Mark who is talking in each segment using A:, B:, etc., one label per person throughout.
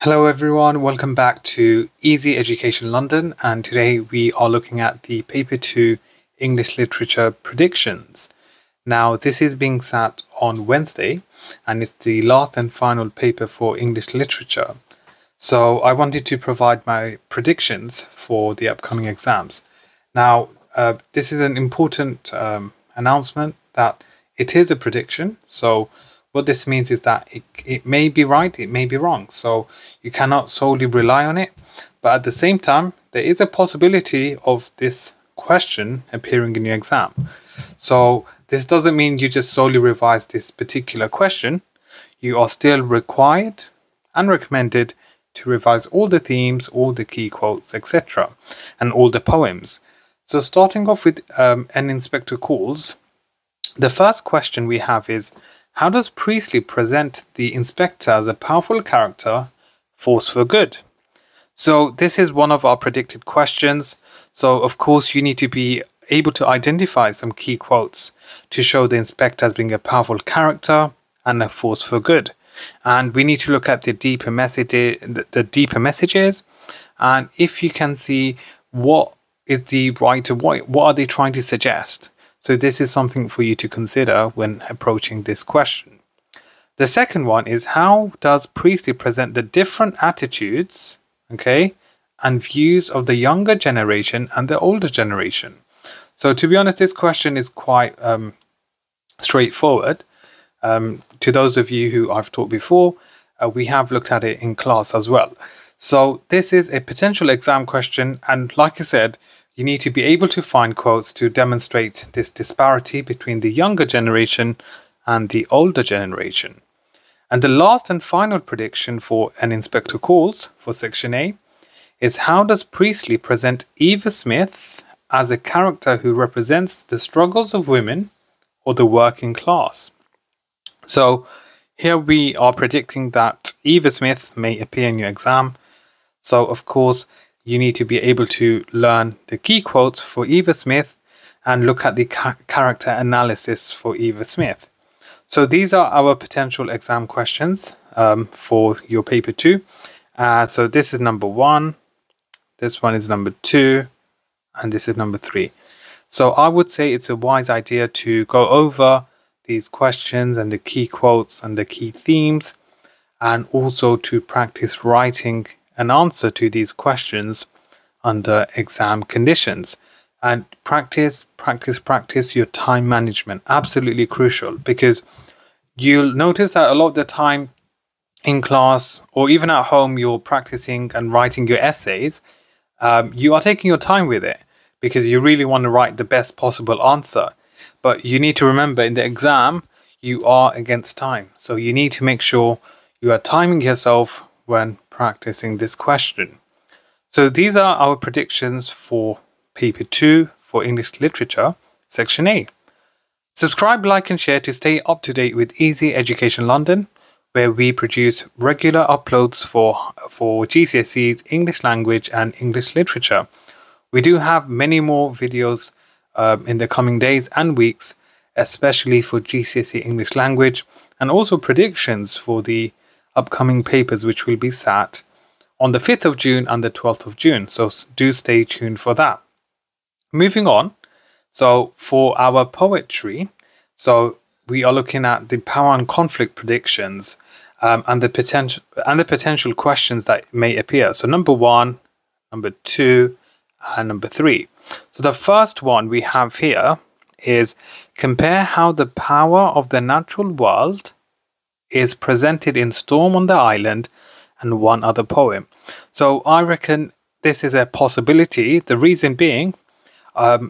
A: Hello everyone, welcome back to Easy Education London, and today we are looking at the Paper 2 English Literature Predictions. Now this is being sat on Wednesday and it's the last and final paper for English Literature. So I wanted to provide my predictions for the upcoming exams. Now this is an important announcement that it is a prediction. So what this means is that it may be right, it may be wrong. So you cannot solely rely on it. But at the same time, there is a possibility of this question appearing in your exam. So this doesn't mean you just solely revise this particular question. You are still required and recommended to revise all the themes, all the key quotes, etc. and all the poems. So starting off with An Inspector Calls, the first question we have is, how does Priestley present the inspector as a powerful character, force for good? So this is one of our predicted questions. So of course you need to be able to identify some key quotes to show the inspector as being a powerful character and a force for good. And we need to look at the deeper messages, and if you can see what is the writer, what are they trying to suggest. So this is something for you to consider when approaching this question. The second one is, how does Priestley present the different attitudes, and views of the younger generation and the older generation? So to be honest, this question is quite straightforward. To those of you who I've taught before, we have looked at it in class as well. So this is a potential exam question, and like I said, you need to be able to find quotes to demonstrate this disparity between the younger generation and the older generation. And the last and final prediction for An Inspector Calls for Section A is, how does Priestley present Eva Smith as a character who represents the struggles of women or the working class? So here we are predicting that Eva Smith may appear in your exam. So of course, you need to be able to learn the key quotes for Eva Smith and look at the character analysis for Eva Smith. So these are our potential exam questions for your paper 2. So this is number 1, this one is number 2, and this is number 3. So I would say it's a wise idea to go over these questions and the key quotes and the key themes, and also to practice writing an answer to these questions under exam conditions. And practice your time management. Absolutely crucial, because you'll notice that a lot of the time in class or even at home, you're practicing and writing your essays. You are taking your time with it because you really want to write the best possible answer. But you need to remember, in the exam, you are against time. So you need to make sure you are timing yourself when practicing this question. So these are our predictions for paper 2 for English Literature, Section A. Subscribe, like and share to stay up to date with Easy Education London, where we produce regular uploads for GCSEs, English Language and English Literature. We do have many more videos in the coming days and weeks, especially for GCSE English Language, and also predictions for the upcoming papers, which will be sat on the 5th of June and the 12th of June. So do stay tuned for that. Moving on. So for our poetry, so we are looking at the power and conflict predictions and the potential questions that may appear. So number 1, number 2, and number 3. So the first one we have here is, compare how the power of the natural world is presented in Storm on the Island and one other poem. So I reckon this is a possibility. The reason being,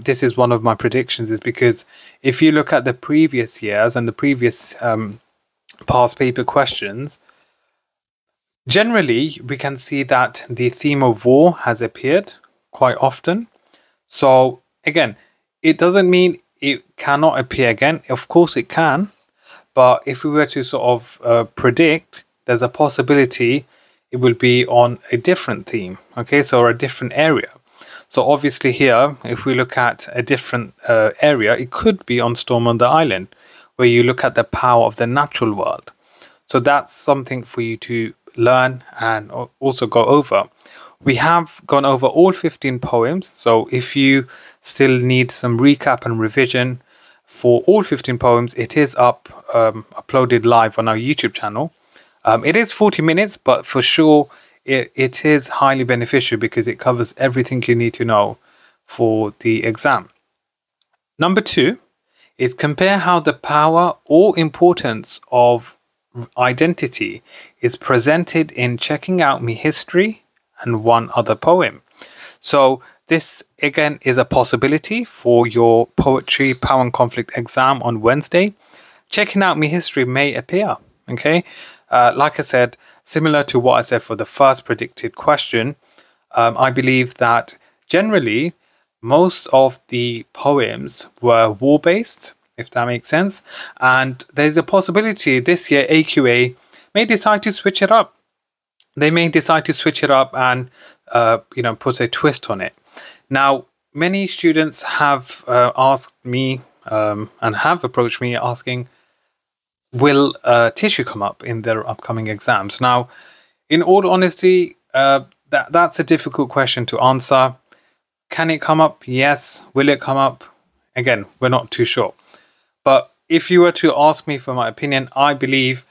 A: this is one of my predictions, is because if you look at the previous years and the previous past paper questions, generally we can see that the theme of war has appeared quite often. So again, it doesn't mean it cannot appear again. Of course it can. But if we were to sort of predict, there's a possibility it will be on a different theme, so a different area. So obviously here, if we look at a different area, it could be on Storm on the Island, where you look at the power of the natural world. So that's something for you to learn and also go over. We have gone over all 15 poems, so if you still need some recap and revision for all 15 poems, it is uploaded live on our YouTube channel. It is 40 minutes, but for sure it is highly beneficial because it covers everything you need to know for the exam. Number 2 is compare how the power or importance of identity is presented in Checking Out Me History and One Other Poem. So this again is a possibility for your poetry power and conflict exam on Wednesday. Checking Out Me History may appear. Okay, like I said, similar to what I said for the first predicted question, I believe that generally most of the poems were war-based, if that makes sense, and there's a possibility this year AQA may decide to switch it up. They may decide to switch it up and put a twist on it. Now, many students have asked me and have approached me asking, will tissue come up in their upcoming exams? Now, in all honesty, that's a difficult question to answer. Can it come up? Yes. Will it come up? Again, we're not too sure. But if you were to ask me for my opinion, I believe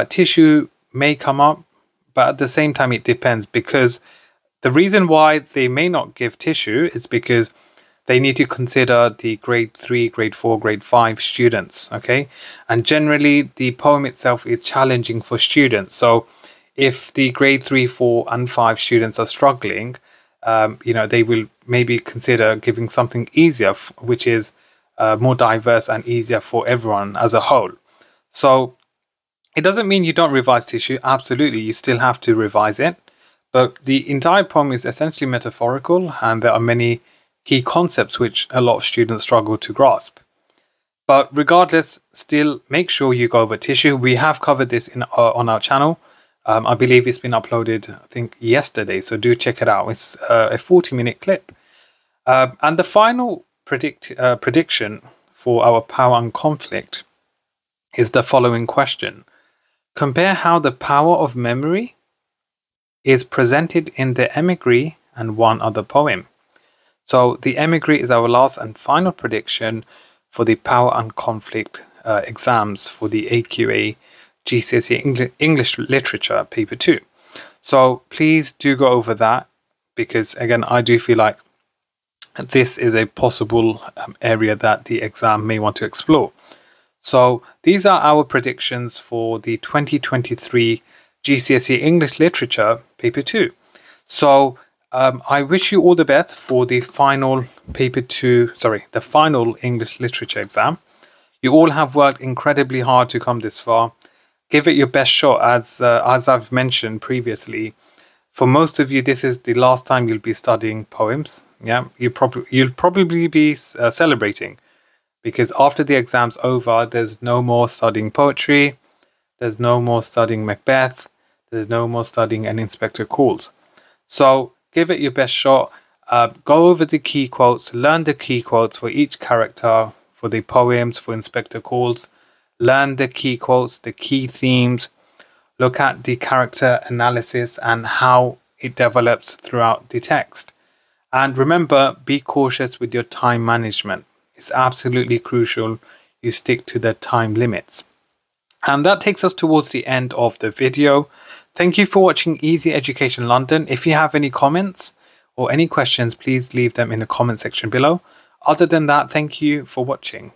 A: tissue may come up, but at the same time, it depends, because the reason why they may not give tissue is because they need to consider the grade 3, grade 4, grade 5 students, okay? And generally, the poem itself is challenging for students. So if the grade 3, 4, and 5 students are struggling, they will maybe consider giving something easier, which is more diverse and easier for everyone as a whole. So it doesn't mean you don't revise tissue. Absolutely, you still have to revise it. But the entire poem is essentially metaphorical, and there are many key concepts which a lot of students struggle to grasp. But regardless, still make sure you go over tissue. We have covered this on our channel. I believe it's been uploaded, I think, yesterday, so do check it out. It's a 40-minute clip. And the final prediction for our power and conflict is the following question. Compare how the power of memory is presented in the Emigre and One Other Poem. So the Emigre is our last and final prediction for the power and conflict exams for the AQA GCSE English Literature Paper 2. So please do go over that, because again, I do feel like this is a possible area that the exam may want to explore. So these are our predictions for the 2023 GCSE English Literature Paper 2. So I wish you all the best for the final the final English Literature exam. You all have worked incredibly hard to come this far. Give it your best shot, as I've mentioned previously. For most of you, this is the last time you'll be studying poems. Yeah, you'll probably be celebrating, because after the exam's over, there's no more studying poetry. There's no more studying Macbeth. There's no more studying An Inspector Calls. So give it your best shot. Go over the key quotes. Learn the key quotes for each character, for the poems, for Inspector Calls. Learn the key quotes, the key themes. Look at the character analysis and how it develops throughout the text. And remember, be cautious with your time management. It's absolutely crucial you stick to the time limits. And that takes us towards the end of the video. Thank you for watching Easy Education London. If you have any comments or any questions, please leave them in the comment section below. Other than that, thank you for watching.